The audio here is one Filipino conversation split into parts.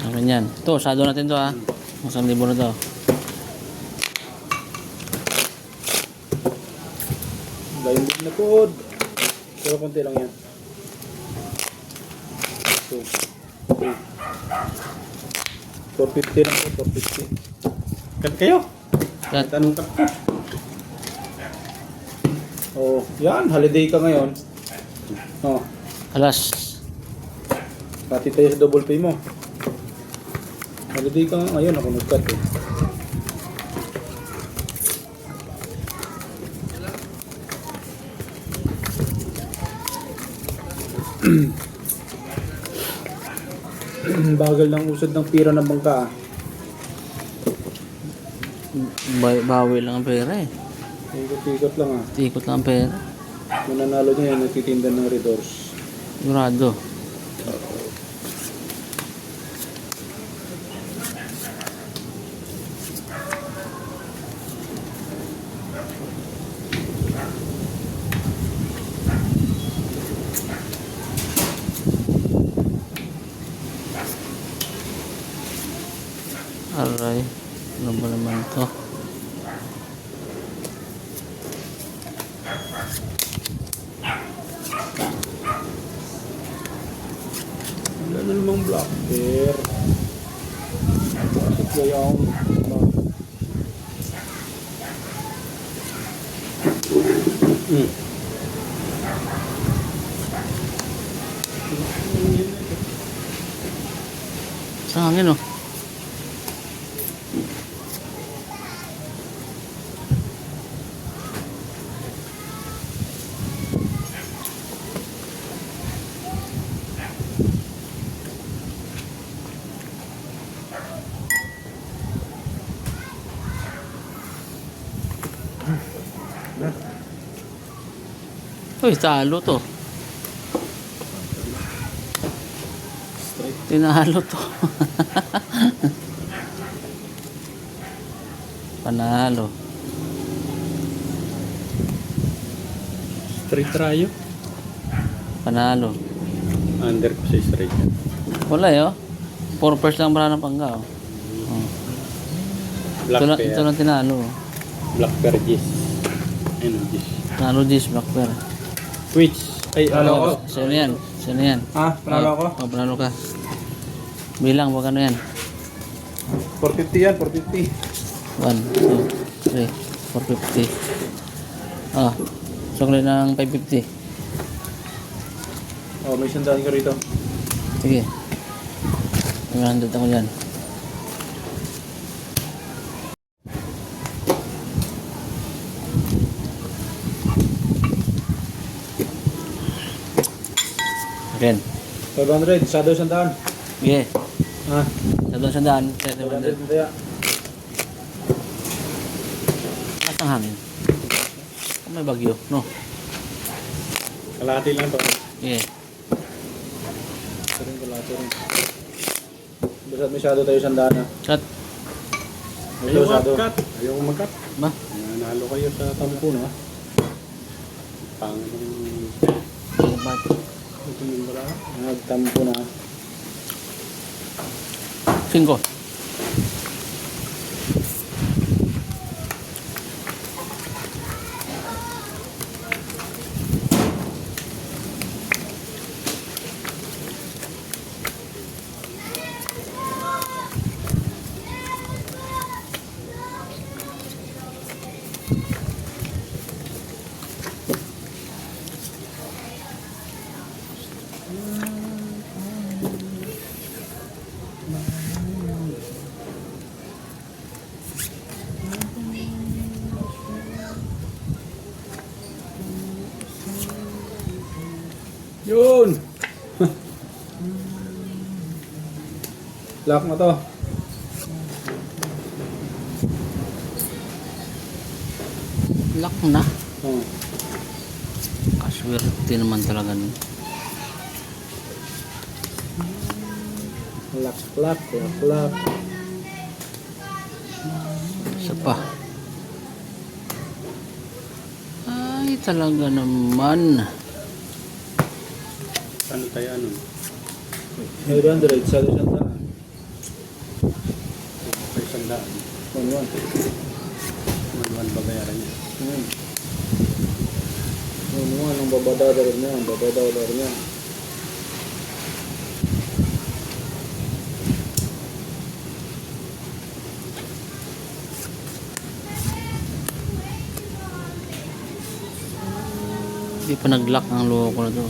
Ganyan. Ito, sado natin to ha. 1,000 na to. Dahil na po. Pero konti lang yan. 2, 3. 450 lang po, 450. Cut kayo? Cut. Tanong cut ka. Oh, yan. Holiday ka ngayon. Oh, Alas. pati tayo sa double pay mo. Holiday ka ngayon. Ako nag-cut eh. Bagal ng usad ng pira ng bangka. Bawi lang ang pera eh. Ikot-ikot lang ah. Ikot lang ang pera. Mananalo niya yan, nagtitinda ng Redors. Sigurado. Aray, ano ba naman to? Wala na namang black bear. Bakit kaya akong Sa hangin oh. Uy, talo to. Tinalo to. Panalo. straight tayo? Panalo. Under ko sa straight yan. Wala eh oh. 4 pairs lang para ng pangga oh. Black Ito, bear. ito lang tinalo oh. Black bear gis. Ayun o gis. Tinalo this black pair. Twitch. Ay, ano ko? Sino yan? Sino yan? Ah, panalo ako? Oh, panalo ka. Bilang, wag ano yan? 450 yan, 450. 1, 2, 3, 450. Ah, sukli ng 550. Oh, may sandaan ka rito. Sige. 100 ako dyan. Again. 500, shadow sandaan. Sige. Ah, Sa doon sandaan. 500 700. kaya. Mas ang hangin. May bagyo, no? Kalahati lang to. Sige. Ito rin, kalahati rin. Basta may shadow tayo sandaan ha. Cut. Ayaw mag-cut. Ayaw mag-cut. Ba? Nanalo kayo sa tampo na. Pangit ng Ba't? ito yung wala. Nagtampo na. 5. Yun! Lock na to. Lock na. Oh. Kaswerte naman talaga nun. Lock, lock, lock, lock. Isa pa. Ay, talaga naman. Ano tayo ano? 800, sa sandaan. Wala. 1-1. 1-1 babayaran niya. 1-1 ang babadadar niya. Babadadar niya. Hindi pa nag-lock ang loko na to.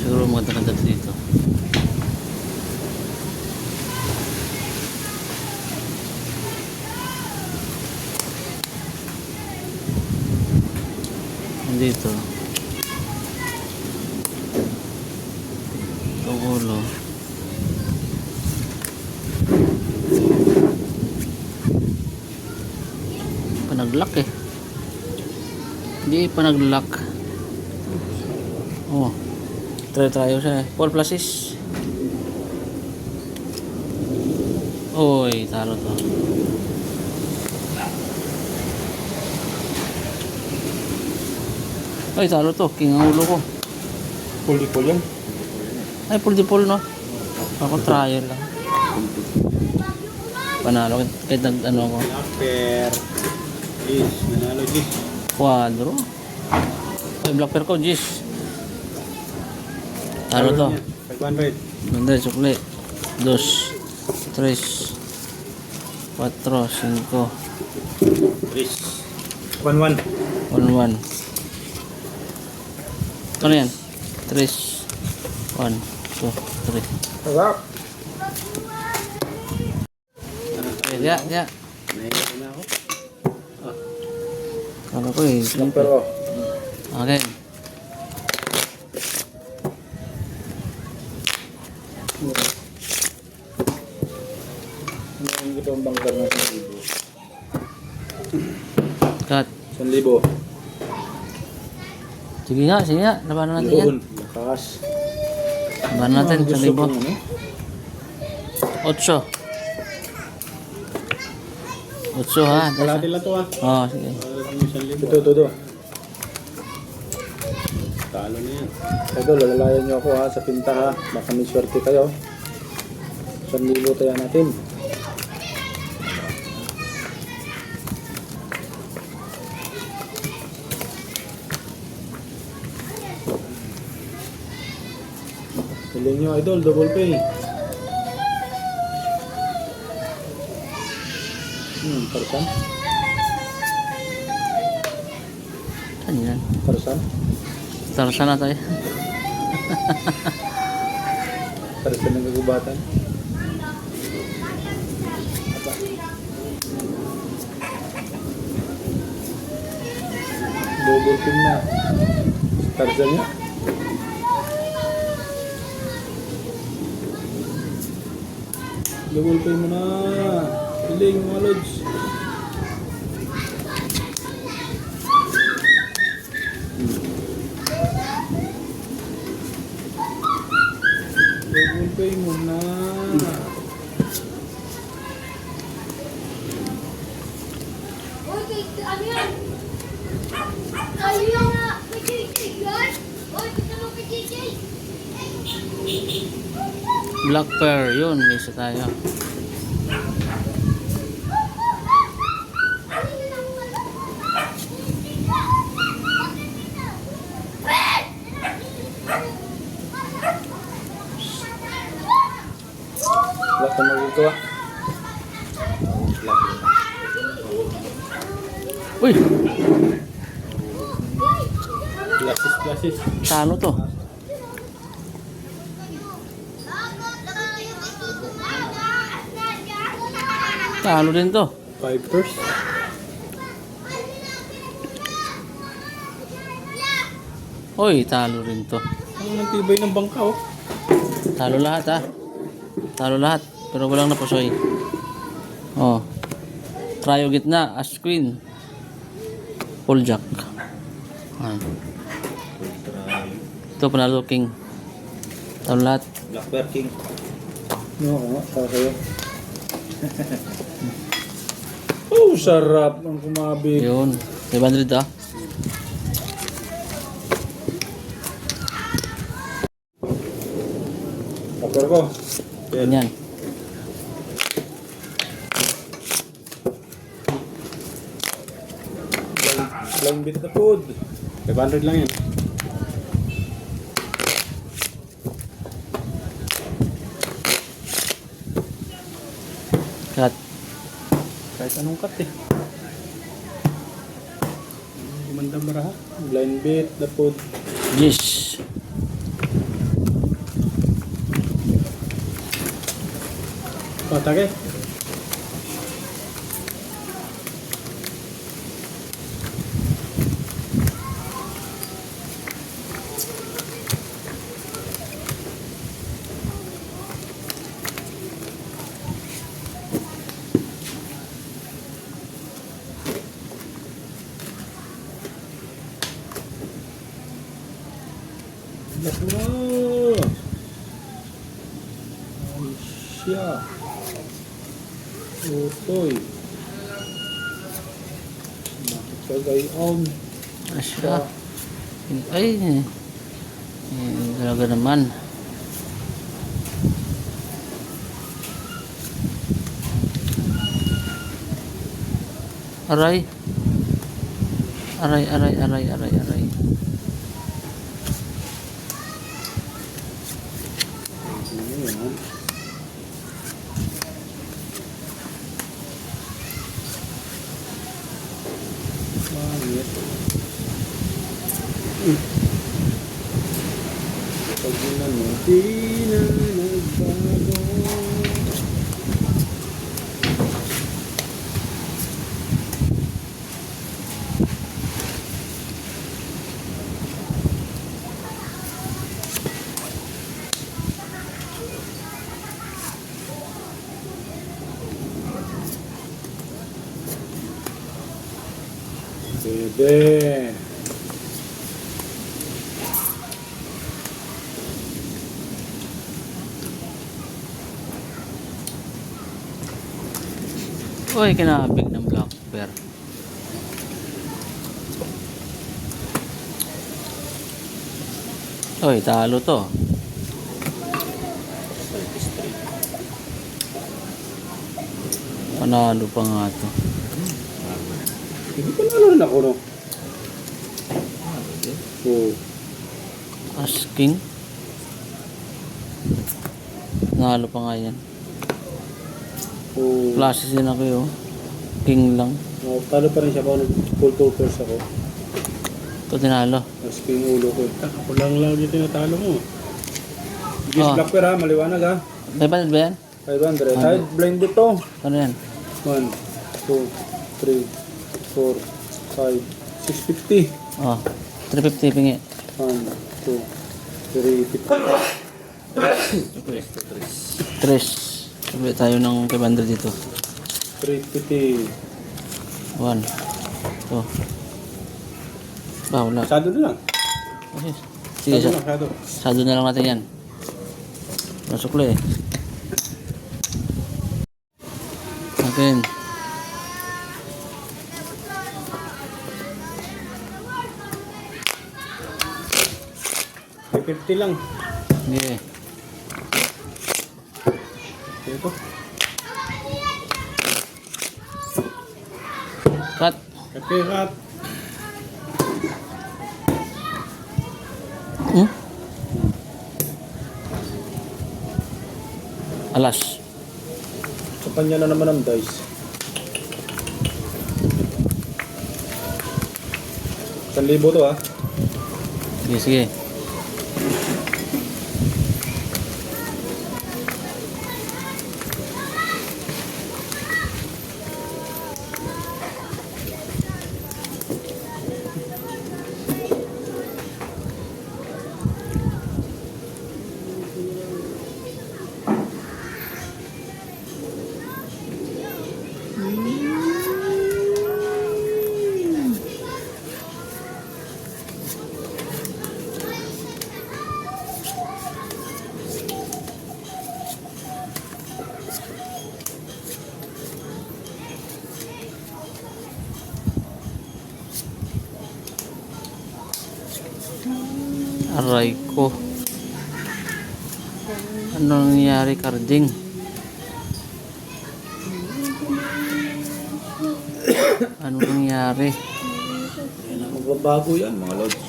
Siguro maganda dito. Dito. Itong ulo. Panag-lock eh. Hindi pa nag-lock. Oh. Try siya eh. 4 pluses. Oy, talo to. Ay, talo to. King ang ulo ko. Pull yan. Ay, pull di pull, no? Ako trial lang. Panalo. Kahit ano ko. Blackper. Please, nanalo Gis. Quadro. Ay, black pair ko, Gis. Talo to. 500. Mandali, sukli. 2, 3, 4, 5, Chris. 1-1. 1, 1. Ano yan? 3, 1, 2, 3. Harap. Ya. Nahihirap na ako. Kala ko eh. Number ko. Okay. Ano ito ang bangkar na 1,000? Cut. 1,000. Sige nga. Labanan natin yan. Yun. Lakas. Labanan natin. Gusto 1,000. kong ano? 8. 8 ha. Kalahati lang to ah. Oh, sige. Ito. Talo na yan. Ito, lalalayan niyo ako ha, sa pinta ha. Baka may swerte kayo. 1,000 tayo natin. Hiling niyo idol, double pay. Parsan? Ano yan? Parsan? Tarsan na tayo. Parsan ng gagubatan. Double pin na. Tarzan niya. Double pin mo na. Hiling mga lods. Double pay mo na. Ano yan? Ayaw nga! May JJ yan! Oy, gusto mo kay JJ? Black pair. Yun. May isa tayo. Wala ka magagawa. Uy! Classes. Talo to. Talo din to. 5 first. Uy, talo rin to. Ang tibay ng bangka oh. Talo lahat ha. Talo lahat. Pero walang napusoy. Oh. Tryo gitna. As queen. Full jack. Ayan. Ito panalo king. Talo lahat. Blackper King. No, ako nga, para sa'yo. Oh, sarap ng kumabi. Yun. 500 ah. Super ko. Ganyan. Blind bit na food. 500 lang yan. Cut. Kahit anong cut eh. Gumandang maraha. Blind bit na food. Yes. Oh, tagay. Naku! Ay siya! Utoy! Bakit ka gayon? Asya. Ay. Talaga naman. Aray. Aray, aray, aray, aray, aray. Ano yan? Pangit. Pag yun mo, di na nagbago. Pwede. Uy, kinabig ng black bear. Uy, talo to. Panalo pa nga to. Hindi pa nalo rin ako, no? Oo. Asking. Nalo pa nga yan. Oo. Classes din ako yun. King lang. Oh, talo pa rin siya pa full totals ako. Ito tinalo. Mas king ulo ko. Ako lang lagi tinatalo mo. Gis Ah. black pair ha, maliwanag ha. 500 ba yan? 500. Side blind dito. Ano yan? 1, 2, 3, 4, 5, 650. Oh, 350 pingi. 1, 2, 3, Tres. Sabi tayo ng 500 dito. 350. 1. 2. Ba, wala. Sado na lang. Okay. Sige, Sado lang, sado. sado na lang natin yan. Masukli eh. Akin. May 50 lang. Sige. Ito. Cut. Okay, cut. Hmm? Alas. Sa kanya na naman ang dice. ₱1,000 to ha. Sige, sige. Aray ko. Ano nangyari, Carding? Ano nangyari? Magbabago yan mga lods.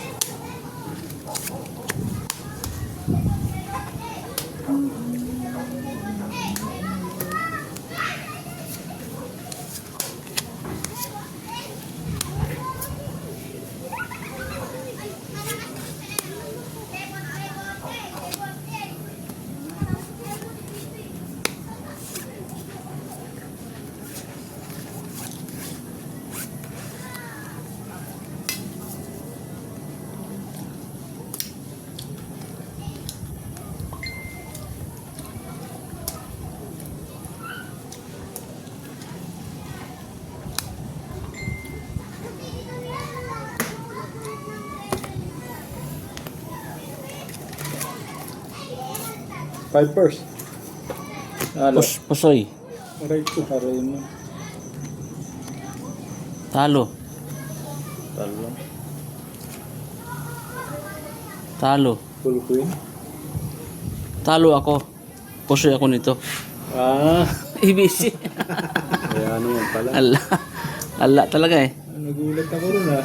Pipers. Halo. Pusoy. Aray ko. Aray mo. Talo. Talo. Talo. Full queen. Talo ako. Pusoy ako nito. Ah. ABC. Kaya naman pala. Ala. Ala talaga eh. Nagulat ako rin ha.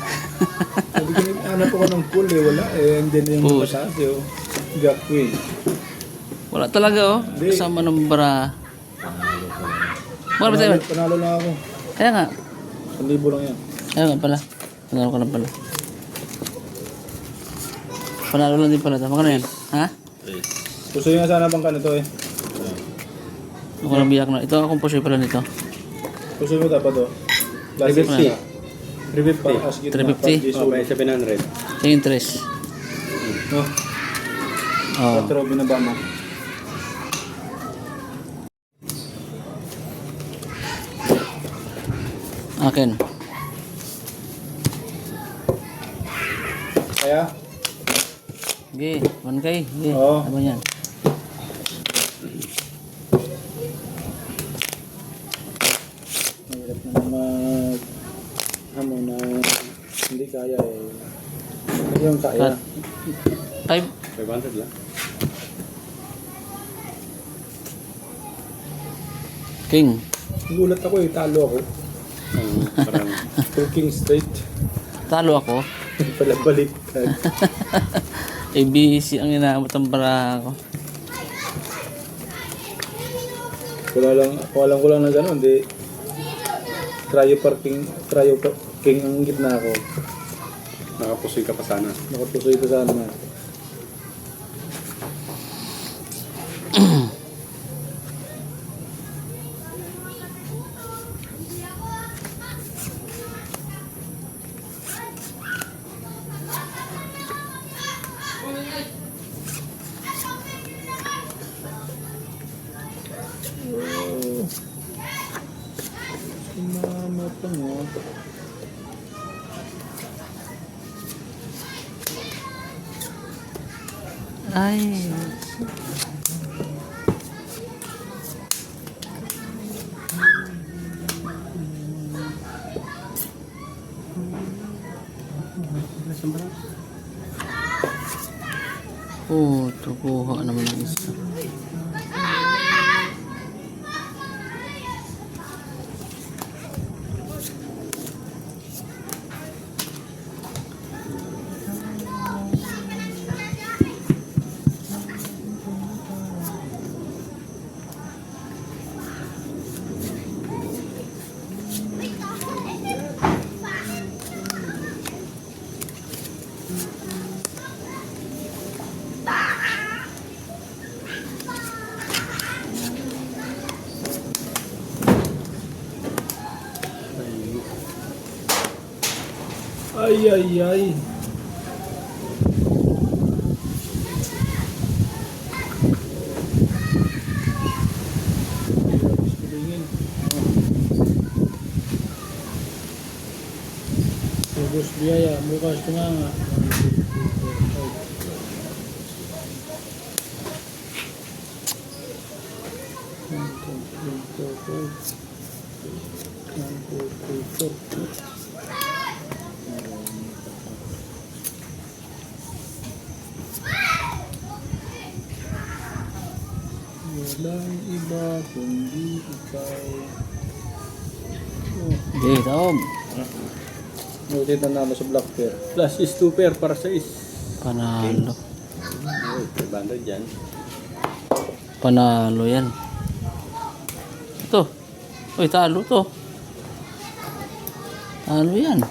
Sabi ko, hanap ako ng pool eh. Wala eh. Andyan yung Push. mataas eh. Oh. Jack queen. Wala talaga oh. Hindi. Kasama ng bara. Wala ba tayo? Panalo lang ako. Kaya nga. 1,000 lang yan. Kaya nga pala. Panalo ka lang pala. Panalo lang din pala. Tama ka na yan. Ha? Gusto nyo nga sana bang kanito eh. Ako lang biyak na. Ito akong pusoy pala nito. Gusto nyo dapat oh. 350. 350. As gitna. 350. Oh, may 700. Ito yung interest. No? Oh. 4 binaba mo. Akin. Kaya? Sige. 1K. Sige. Oo. Ano yan? Mahirap na mag... Ano na... Hindi kaya eh. Ano yung kaya? 5. 500 lang. King. Gulat ako eh. Talo ako. Parang Full king straight. Talo ako. Pala balik. ABC ang inaabot ang bara ko. Kung alam ko lang na gano'n, di... Cryo king ang gitna ako. nakapusoy ka pa sana. Nakapusoy ko sana na. Sumama pa nga. Ay. Oh, tukuha naman ang isa. Ay, ay, ay. Bus biaya, bukas tumanga. Walang iba kundi ikaw. Hindi, taom. Nulit na naman sa Black Pair. Plus is 2 pair para sa is. Panalo. Uy, 500 dyan. Panalo yan. Ito. Uy, talo to. Talo yan.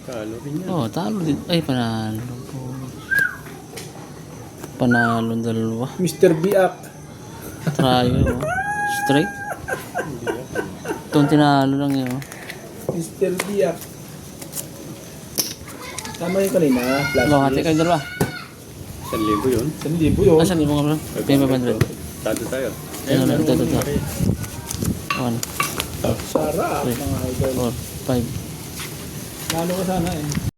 Kalo rin yan. Oh, talo din. Ay, panalo po. Panalo dalawa. Mr. Biak. Tryo. Straight. Itong tinalo lang yun. Oh. Mr. Biak. Tama yung kanina. Plus Hello, hati kayo dalawa. 1,000 yun. 1,000 yun. Asan yung mga bro? 500. Tato tayo. Ano lang, ito. 1, Sarap 3, mga idol. 4, 5. Lalo ka sana eh.